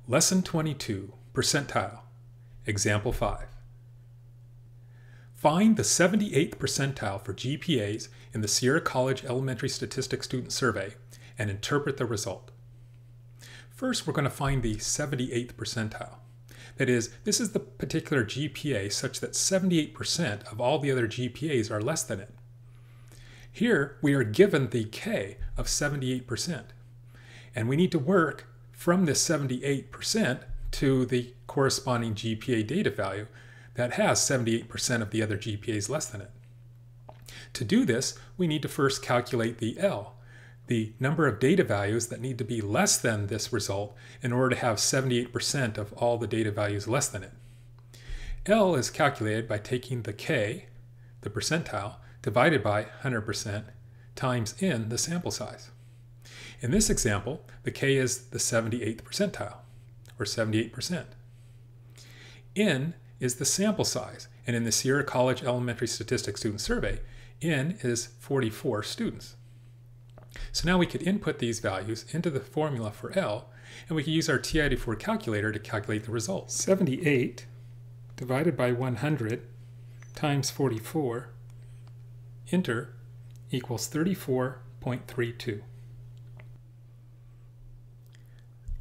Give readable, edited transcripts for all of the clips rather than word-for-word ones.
Lesson 22, Percentile, Example 5. Find the 78th percentile for GPAs in the Sierra College Elementary Statistics Student Survey and interpret the result. First, we're going to find the 78th percentile. That is, this is the particular GPA such that 78% of all the other GPAs are less than it. Here, we are given the K of 78%, and we need to work from this 78% to the corresponding GPA data value that has 78% of the other GPAs less than it. To do this, we need to first calculate the L, the number of data values that need to be less than this result in order to have 78% of all the data values less than it. L is calculated by taking the K, the percentile, divided by 100% times n, the sample size. In this example, the K is the 78th percentile, or 78%. N is the sample size, and in the Sierra College Elementary Statistics Student Survey, N is 44 students. So now we could input these values into the formula for L, and we could use our TI-84 calculator to calculate the results. 78 divided by 100 times 44, enter, equals 34.32.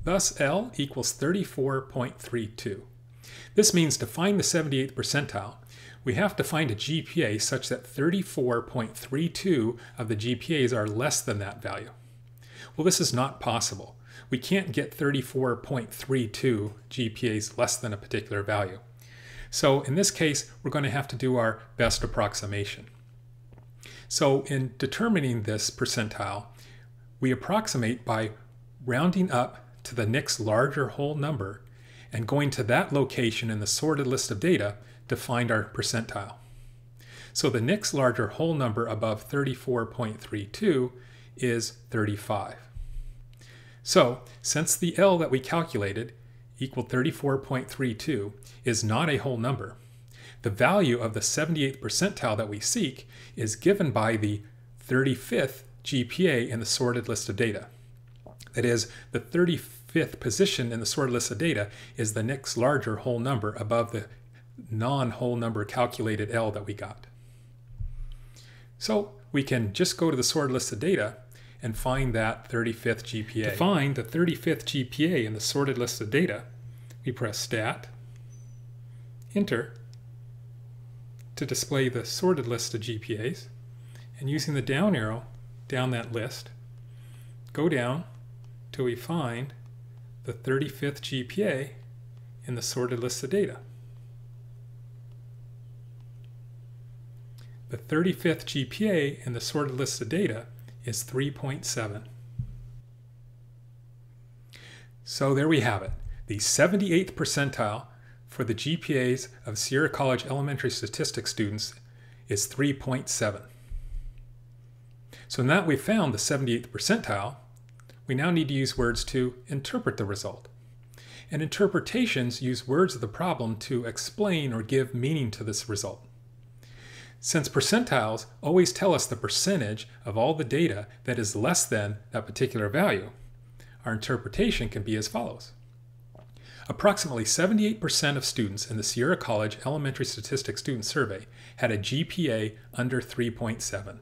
Thus, L equals 34.32. This means to find the 78th percentile, we have to find a GPA such that 34.32 of the GPAs are less than that value. Well, this is not possible. We can't get 34.32 GPAs less than a particular value. So in this case, we're going to have to do our best approximation. So in determining this percentile, we approximate by rounding up to the next larger whole number and going to that location in the sorted list of data to find our percentile. So the next larger whole number above 34.32 is 35. So since the L that we calculated equaled 34.32 is not a whole number, the value of the 78th percentile that we seek is given by the 35th GPA in the sorted list of data. That is, the 35th position in the sorted list of data is the next larger whole number above the non-whole number calculated L that we got. So we can just go to the sorted list of data and find that 35th GPA. To find the 35th GPA in the sorted list of data, we press Stat, Enter, to display the sorted list of GPAs, and using the down arrow down that list, go down till we find the 35th GPA in the sorted list of data. The 35th GPA in the sorted list of data is 3.7. So there we have it. The 78th percentile for the GPAs of Sierra College Elementary Statistics students is 3.7. So now that we've found the 78th percentile, we now need to use words to interpret the result. And interpretations use words of the problem to explain or give meaning to this result. Since percentiles always tell us the percentage of all the data that is less than that particular value, our interpretation can be as follows. Approximately 78% of students in the Sierra College Elementary Statistics Student Survey had a GPA under 3.7.